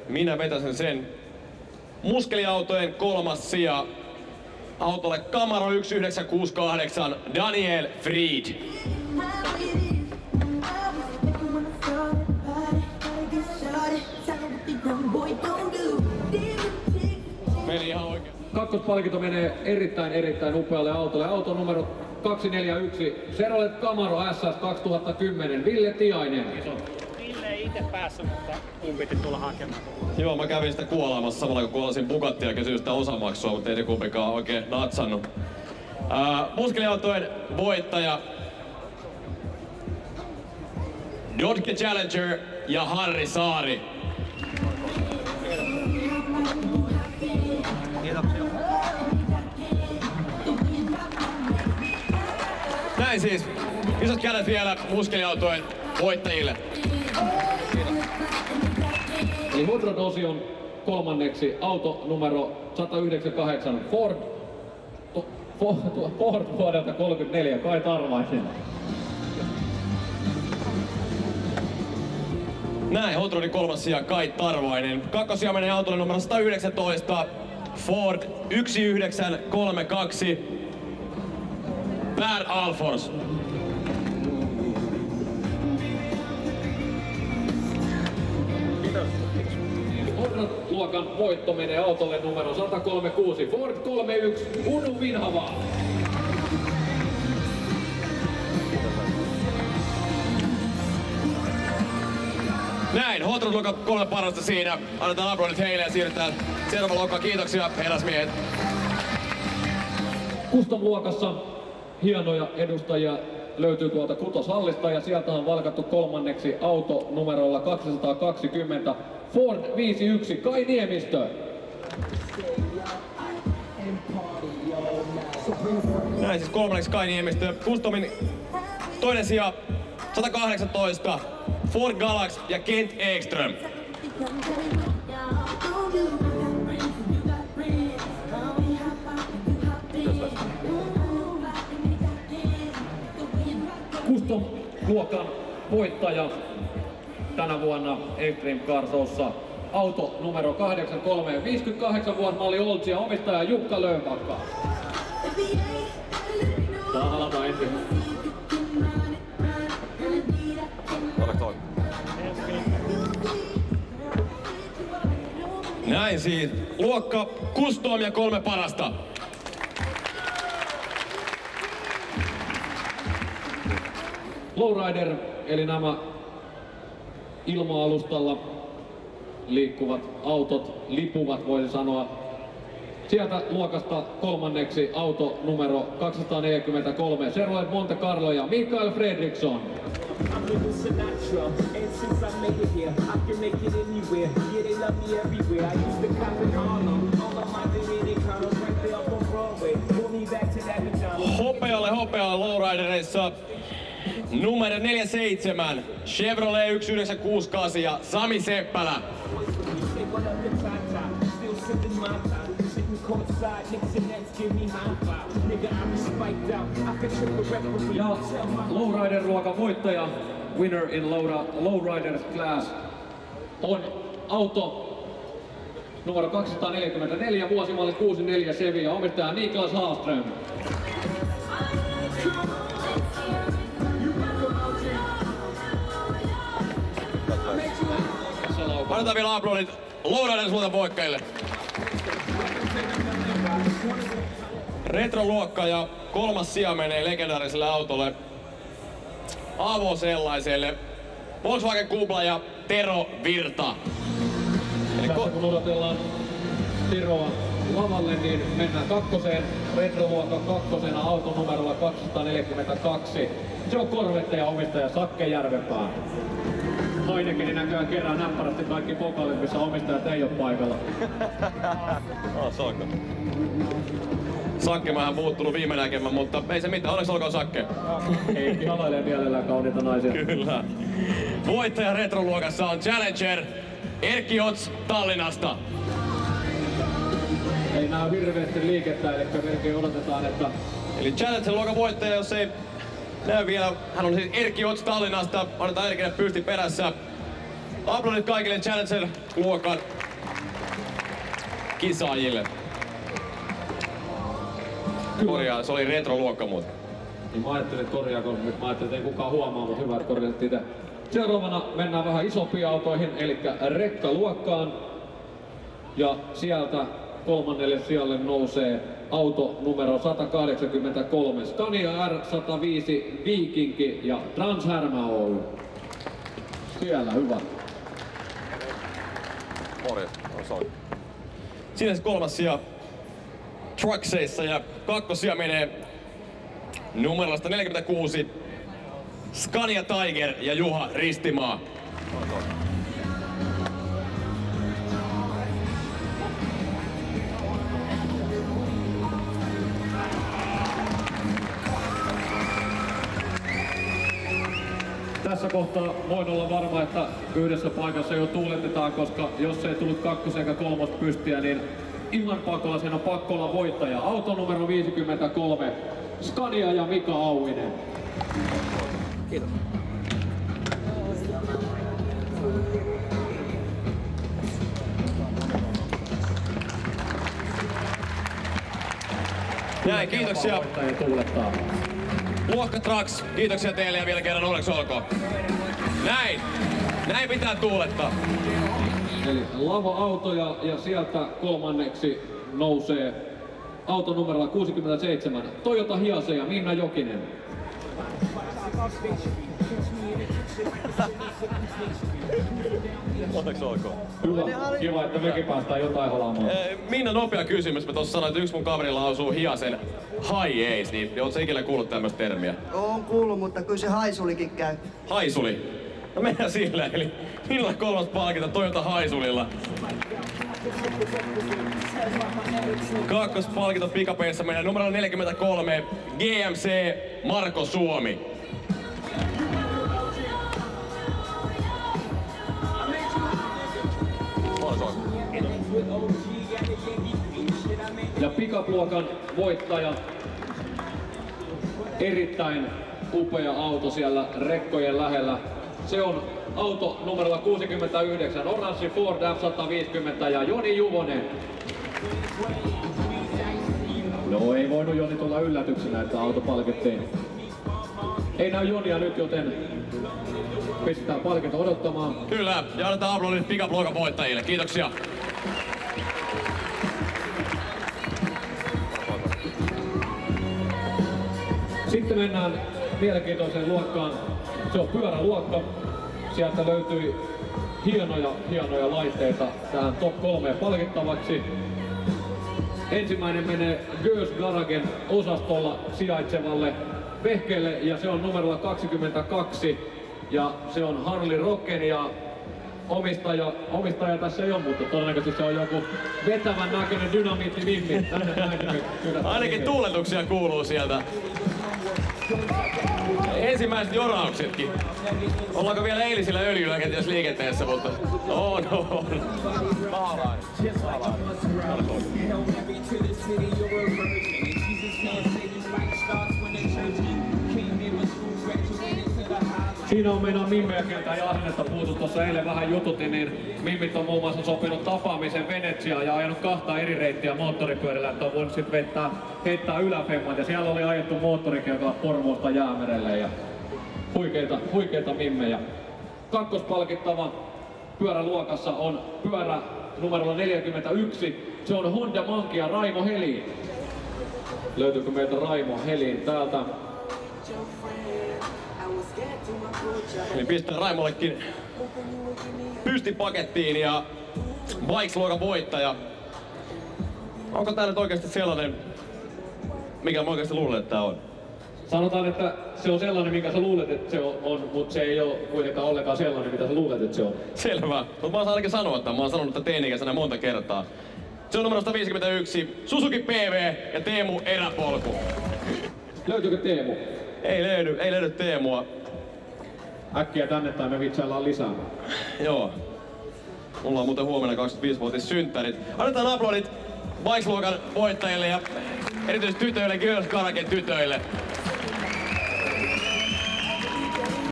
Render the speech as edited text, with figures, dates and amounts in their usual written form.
Minä vetäsen sen. Muskeliautojen 3. sija. Autolle Camaro 1968 Daniel Fried. Meni ihan oikein. Kakkospalkinto menee erittäin upealle autolle. Auto numero 241 Chevrolet Camaro SS 2010 Ville Tiainen. Ville ei itse päässyt, mutta mun piti tulla hakemaan. Joo, mä kävin sitä kuolaamassa samalla kun kuolasin Bugattia ja kysyin sitä osamaksua, mutta ei se kumpikaan oikein natsannut. Muskeliautojen voittaja Dodge Challenger ja Harri Saari. Kiitoksia. Näin siis. Isot kädet vielä muskeliautojen voittajille. Eli Hudron-osion 3. auto numero 198 Ford vuodelta 34 Kai Tarvainen. Näin, Hudronin 3. sija Kai Tarvainen. Kakkosia menee autolle numero 119 Ford 1932 Per Alfors. Luokan voitto menee autolle numero 136 Ford 31 Unu Vinhava. Näin, Hotron-luokan 3 parasta siinä. Annetaan aplodit heille ja siirrytään seuraavaan luokkaan. Kiitoksia, herrasmiehet. Custom-luokassa hienoja edustajia löytyy tuolta Kutoshallista ja sieltä on valkattu 3. auto numerolla 220 Ford 51 Kai Niemistö. Näin siis 3. Kai Niemistö. Customin 2. sija 118 Ford Galax ja Kent Ekström. Custom-luokan voittaja tänä vuonna Extreme Car Showssa. Auto numero 83, 58-vuotismalli Oltsia, omistaja Jukka Löönbakka. Saa halata ensin. Näin siis. Luokka Custom ja 3 parasta. Lowrider, eli nämä ilma-alustalla liikkuvat autot, lipuvat voisi sanoa. Sieltä luokasta 3. auto numero 243 Chevrolet Monte Carlo ja Mikael Fredriksson. Hopealle Lowriderissa numero 47 Chevrolet 1968 ja Sami Seppälä. Ja Lowrider-luokan voittaja, winner in Lowriders class, on auto numero 244, vuosimalli 64 Chevy ja omistaja Niklas Hallström. Annetaan vielä aplodit Lowriders luokan voittajille. Retroluokka ja 3. sija menee legendaariselle autolle. Sellaiselle. Volkswagen Kubla ja Tero Virta. Eli kun odotellaan Teroa lavalle, niin mennään 2. Retroluokan 2. autonumerolla 242. Se on Corvette ja omistaja Sakke Järvenpää. Heineken näköjään kerää näppärästi kaikki pokalit, missä omistajat ei ole paikalla. Saakka. Sakke vähän muuttunut viime näkemään, mutta ei se mitään. Onneksi olkoon Sakke. Ei halailee mielellään kauniita naisia. Kyllä. Voittaja retroluokassa on Challenger Erkki Ots Tallinnasta. Ei näy hirveästi liikettä, eli melkein odotetaan, että... Eli Challenger-luokan voittaja, jos ei näy vielä, hän on siis Erkki Ots Tallinnasta. Annetaan Erkille pysti perässä. Aplodit kaikille Challenger-luokan kisaajille. Korjaa, se oli retro-luokka muuten. Niin mä ajattelin, että korjaako, nyt mä ajattelin, että ei kukaan huomaa, mutta hyvä, että korjasit itse. Seuraavana mennään vähän isompiin autoihin, eli rekkaluokkaan. Ja sieltä kolmannelle sijalle nousee auto numero 183, Scania R105 Viikinki ja Transhärmä Oy. Siellä, hyvä. Siinä se kolmas sija Truckseissa ja kakkosia menee numerosta 46 Scania Tiger ja Juha Ristimaa. Tässä kohtaa voin olla varma, että yhdessä paikassa jo tuuletetaan, koska jos ei tullut kakkosen eikä kolmosta pystiä, niin ihan pakolla sen on pakko olla voittaja. Auto numero 53, Scania ja Mika Auvinen. Kiitos. Näin, kiitoksia. Tuulettaa. Luokka Trucks, kiitoksia teille ja vielä kerran onneksi olkoon. Näin pitää tuulettaa. Eli lava-autoja ja sieltä kolmanneksi nousee auto numerolla 67, Toyota Hiace ja Minna Jokinen. Onneksi olkoon. Hyvä, kiva, että mekin päästään jotain halaamaan. Minna, nopea kysymys. Mä tossa sanoin, että yksi mun kaverilla lausuu Hiacen high ace, niin ootko ikinä kuullut tämmöstä termiä? Oon kuullut, mutta kyllä se haisulikin käy. Haisuli. No mennään sillä, eli Minnalla kolmas palkinto Toyota Haisulilla. Kakkospalkinto pikapeissa menee numero 43 GMC Marko Suomi. Ja pikapluokan voittaja, erittäin upea auto siellä rekkojen lähellä. Se on auto numerolla 69, oranssi Ford F150 ja Joni Juvonen. No ei voinut Joni tulla yllätyksenä, että auto palkittiin. Ei näy Jonia nyt, joten pistetään palkinto odottamaan. Kyllä, ja annetaan aplodit pikapluokan voittajille. Kiitoksia. Sitten mennään mielenkiintoiseen luokkaan. Se on pyöräluokka. Sieltä löytyi hienoja laitteita tähän top 3 palkittavaksi. Ensimmäinen menee Gös Garagen osastolla sijaitsevalle vehkeelle ja se on numerolla 22 ja se on Harley Rocken ja omistaja tässä ei ole, mutta todennäköisesti se on joku vetävän näköinen dynamiitti-vimmi. Ainakin tuuletuksia kuuluu sieltä. Ensimmäiset jorauksetkin. Ollaanko vielä eilisillä öljyllä kenties liikenteessä, mutta on. Siinä on meidän mimmeäkiltä ja asennetta puhuttu. Tuossa eilen vähän jututin, niin mimmit on muun muassa sopinut tapaamisen Venetsiaan ja ajanut 2 eri reittiä moottoripyörillä, että on voinut sitten heittää yläfemmat. Ja siellä oli ajettu moottorikelkalla Porvoosta Jäämerelle ja huikeita mimmejä. Kakkospalkittava pyöräluokassa on pyörä numerolla 41. Se on Honda Monkey ja Raimo Helin. Löytyykö meiltä Raimo Helin täältä? Niin pistää Raimollekin pystipakettiin ja Bikes-luokan voittaja. Onko tää nyt oikeasti sellainen, mikä mä oikeasti luulen, että tää on? Sanotaan, että se on sellainen, minkä sä luulet, että se on, mutta se ei ole kuitenkaan ollenkaan sellainen, mitä sä luulet, että se on. Selvä. Mutta mä oon ainakin sanoa, että mä oon sanonut tätä teini-ikäisenä monta kertaa. Se on numero 151, Suzuki PV ja Teemu Eräpolku. Löytyykö Teemu? Ei löydy Teemua. Äkkiä tänne tai me vitsaillaan lisää. Joo. Mulla on muuten huomenna 25-vuotis synttärit. Annetaan aplodit Bikes-luokan voittajille ja erityisesti tytöille, Girls Garagen tytöille.